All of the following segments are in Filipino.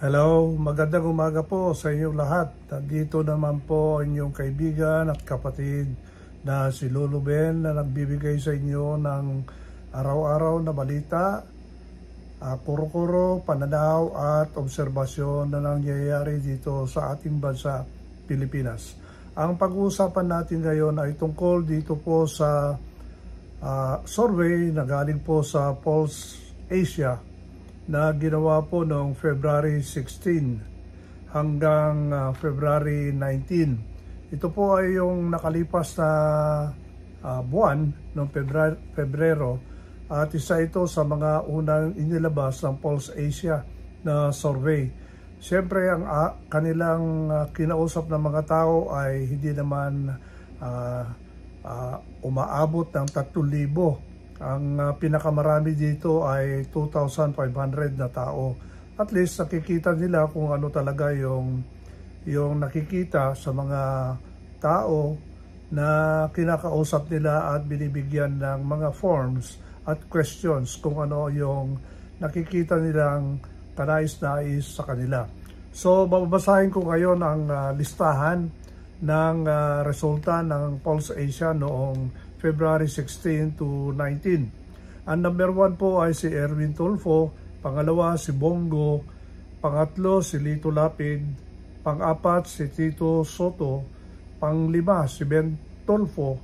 Hello, magandang umaga po sa inyong lahat. Dito naman po inyong kaibigan at kapatid na si Lolo Ben na nagbibigay sa inyo ng araw-araw na balita, kuro-kuro, pananaw at obserbasyon na nangyayari dito sa ating bansa, Pilipinas. Ang pag-uusapan natin ngayon ay tungkol dito po sa survey na galing po sa Pulse Asia na ginawa po noong February 16 hanggang February 19. Ito po ay yung nakalipas na buwan ng Pebrero at isa ito sa mga unang inilabas ng Pulse Asia na survey. Siyempre ang kanilang kinausap ng mga tao ay hindi naman umaabot ng 3,000. Ang pinakamarami dito ay 2,500 na tao. At least nakikita nila kung ano talaga yung nakikita sa mga tao na kinakausap nila at binibigyan ng mga forms at questions kung ano yung nakikita nilang kanais-nais sa kanila. So babasahin ko ngayon ang listahan ng resulta ng Pulse Asia noong February 16 to 19. Ang number 1 po ay si Erwin Tulfo, pangalawa si Bongo, pangatlo si Lito Lapid, pang-apat si Tito Soto, pang-lima si Ben Tulfo,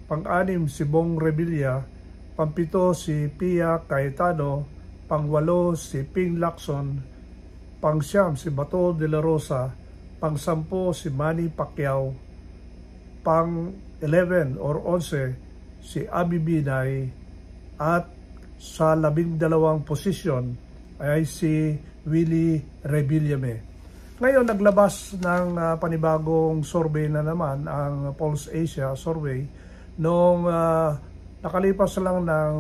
pang-anim si Bong Revilla, pang-pito si Pia Cayetano, pang-walo si Ping Lacson, pang-siyam si Bato de la Rosa, pang-sampo si Manny Pacquiao, pang-11 or 11 si Abi Binay at sa 12 posisyon ay si Willie Revillame. Ngayon naglabas ng panibagong survey na naman ang Pulse Asia survey noong nakalipas lang ng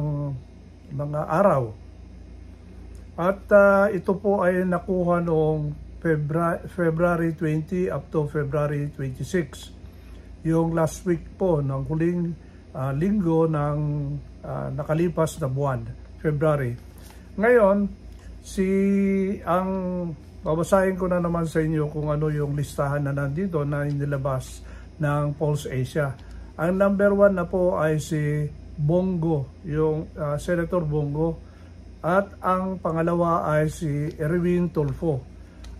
mga araw. At ito po ay nakuha noong February 20 up to February 26. Yung last week po ng huling linggo ng nakalipas na buwan, February. Ngayon, ang babasahin ko na naman sa inyo kung ano yung listahan na nandito na inilabas ng Pulse Asia. Ang number 1 na po ay si Bongo, yung Senator Bongo, at ang pangalawa ay si Erwin Tulfo.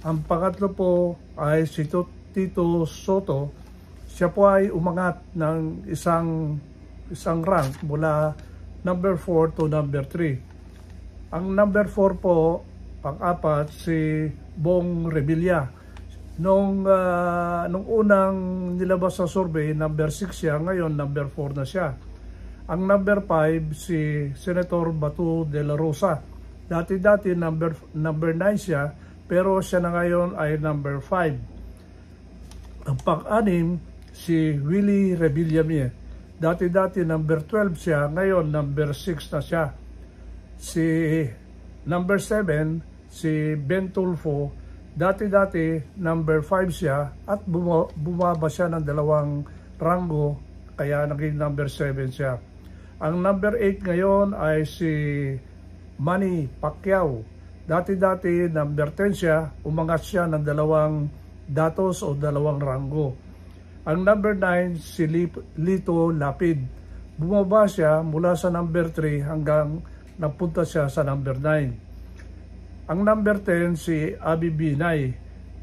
Ang pangatlo po ay si Tito Soto. Siya po ay umangat ng isang rank mula number 4 to number 3. Ang number 4 po, pang-apat, si Bong Revilla. Nung unang nilabas sa survey, number 6 siya, ngayon number 4 na siya. Ang number 5, si Senator Bato de la Rosa. Dati number 9 siya, pero siya na ngayon ay number 5. Ang pang-anim, si Willie Revillame. Dati number 12 siya, ngayon number 6 na siya. Si number 7, si Ben Tulfo, dati number 5 siya at bumaba siya ng 2 ranggo, kaya naging number 7 siya. Ang number 8 ngayon ay si Manny Pacquiao. Dati number 10 siya, umangat siya ng 2 datos o 2 ranggo. Ang number 9, si Lito Lapid. Bumaba siya mula sa number 3 hanggang napunta siya sa number 9. Ang number 10, si Abi Binay.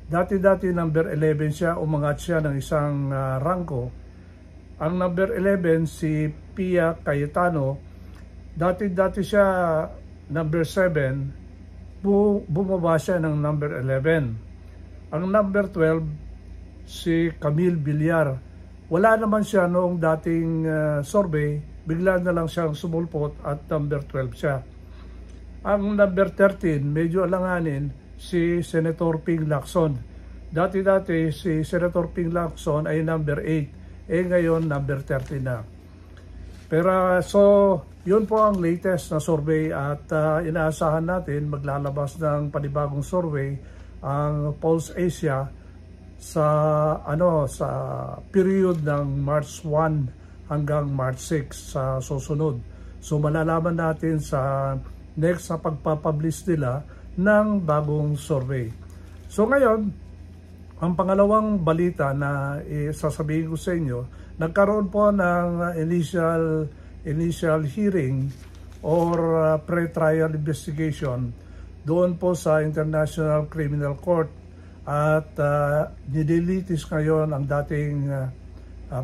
Dati number 11 siya, umangat siya ng 1 rangko. Ang number 11, si Pia Cayetano. Dati siya number 7, bumaba siya ng number 11. Ang number 12, si Camille Villar. Wala naman siya noong dating survey, bigla na lang siyang sumulpot at number 12 siya. Ang number 13, medyo alanganin, si Senator Ping Lacson. Dati si Senator Ping Lacson ay number 8, ngayon number 13 na. Pero yun po ang latest na survey at inaasahan natin maglalabas ng panibagong survey ang Pulse Asia sa period ng March 1 hanggang March 6 sa susunod. So malalaman natin sa next na pagpapublish nila ng bagong survey. So ngayon, ang pangalawang balita na sasabihin ko sa inyo, nagkaroon po ng initial hearing or pre-trial investigation doon po sa International Criminal Court at nililitis ngayon ang dating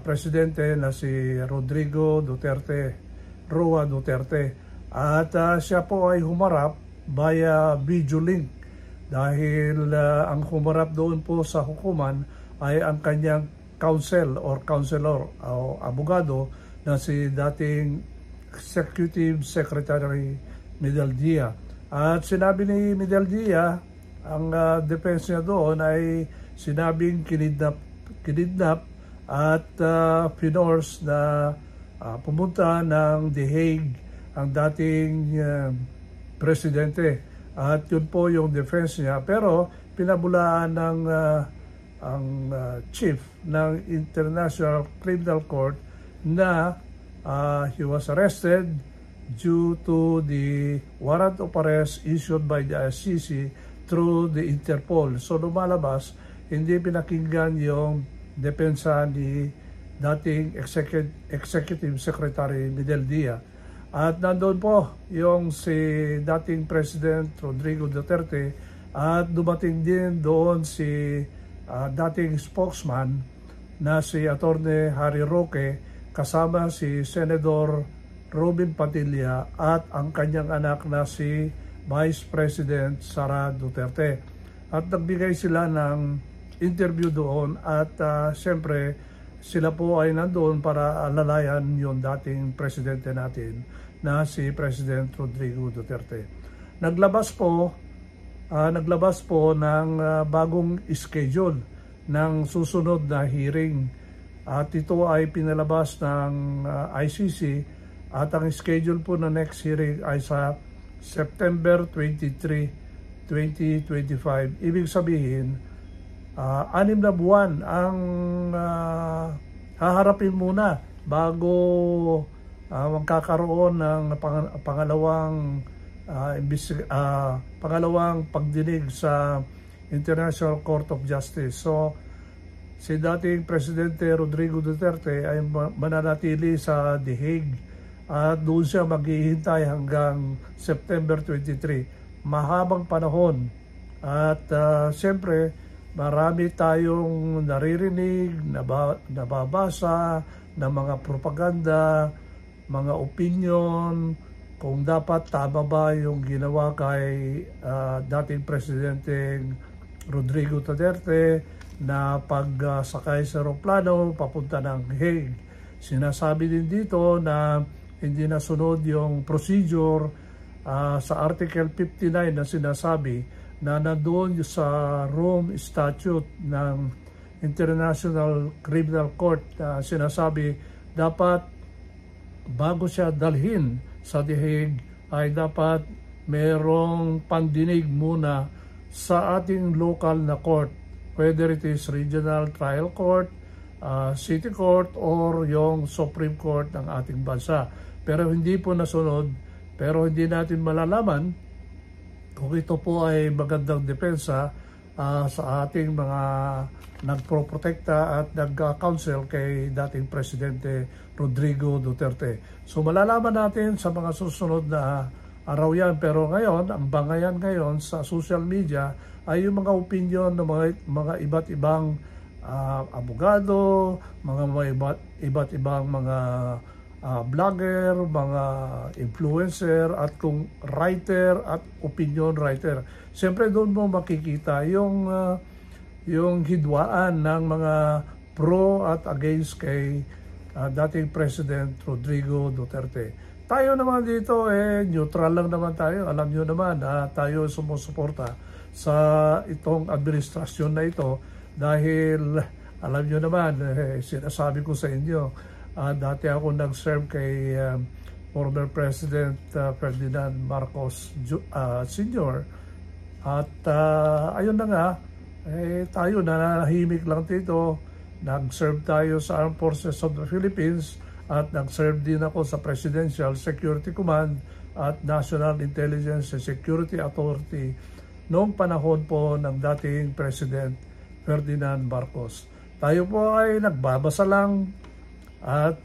presidente na si Rodrigo Roa Duterte at siya po ay humarap via video link dahil ang humarap doon po sa hukuman ay ang kanyang counselor o abogado na si dating Executive Secretary Medel Dia. At sinabi ni Medel Dia, ang defense niya doon ay sinabing kinidnap at pinorse na pumunta ng The Hague ang dating presidente. At yun po yung defense niya. Pero pinabulaan ng ang chief ng International Criminal Court na he was arrested due to the warrant of arrest issued by the ICC through the Interpol. So lumalabas, hindi pinakinggan yung depensa ni dating Executive Secretary Medel Dia. At nandoon po yung si dating President Rodrigo Duterte at dumating din doon si dating spokesman na si Attorney Harry Roque kasama si Senador Robin Padilla at ang kanyang anak na si Vice President Sara Duterte. At nagbigay sila ng interview doon at siyempre sila po ay nandoon para alalayan yung dating presidente natin na si President Rodrigo Duterte. Naglabas po ng bagong schedule ng susunod na hearing at ito ay pinalabas ng ICC at ang schedule po na next hearing ay sa September 23, 2025. Ibig sabihin, 6 na buwan ang haharapin muna bago magkakaroon ng pangalawang pagdinig sa International Court of Justice. So, si dating Presidente Rodrigo Duterte ay mananatili sa The Hague at doon siya maghihintay hanggang September 23. Mahabang panahon at siyempre, marami tayong naririnig, nababasa na mga propaganda, mga opinion, kung dapat tama ba yung ginawa kay dating Presidente Rodrigo Duterte na pagsakay sa aeroplano papunta ng Hague. Sinasabi din dito na hindi nasunod yung procedure sa Article 59 na sinasabi na nandoon sa Rome Statute ng International Criminal Court na sinasabi dapat bago siya dalhin sa The Hague ay dapat merong pandinig muna sa ating local na court, whether it is Regional Trial Court, City Court, or yung Supreme Court ng ating bansa. Pero hindi po nasunod, pero hindi natin malalaman kung ito po ay magandang depensa sa ating mga nagproprotekta at nag-counsel kay dating Presidente Rodrigo Duterte. So malalaman natin sa mga susunod na araw yan. Pero ngayon, ang bangayan ngayon sa social media ay yung mga opinion ng mga iba't ibang abogado, iba't ibang mga vlogger, mga influencer at kung writer at opinion writer. Siyempre doon mo makikita yung hidwaan ng mga pro at against kay dating President Rodrigo Duterte. Tayo naman dito neutral lang naman tayo. Alam nyo naman tayo sumusuporta sa itong administrasyon na ito dahil alam nyo naman sinasabi ko sa inyo, dati ako nag-serve kay former President Ferdinand Marcos Sr. At ayun na nga, tayo nanahimik lang dito. Nag-serve tayo sa Armed Forces of the Philippines at nag-serve din ako sa Presidential Security Command at National Intelligence and Security Authority noong panahon po ng dating President Ferdinand Marcos. Tayo po ay nagbabasa lang at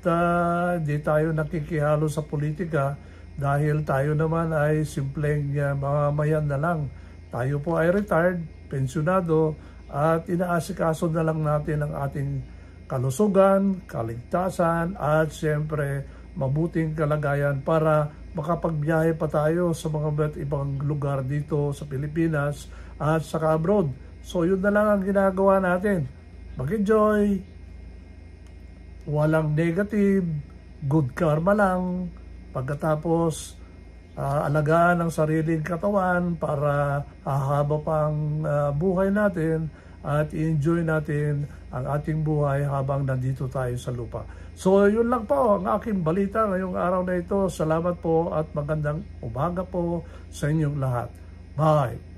hindi tayo nakikihalo sa politika dahil tayo naman ay simpleng mamamayan na lang. Tayo po ay retired, pensyonado at inaasikaso na lang natin ang ating kalusugan, kaligtasan at siyempre mabuting kalagayan para makapagbiyahe pa tayo sa mga iba't ibang lugar dito sa Pilipinas at saka abroad. So yun na lang ang ginagawa natin. Mag-enjoy, walang negative, good karma lang. Pagkatapos alagaan ang sariling katawan para hahaba pang buhay natin at i-enjoy natin ang ating buhay habang nandito tayo sa lupa. So yun lang po ang aking balita ngayong araw na ito. Salamat po at magandang umaga po sa inyong lahat. Bye!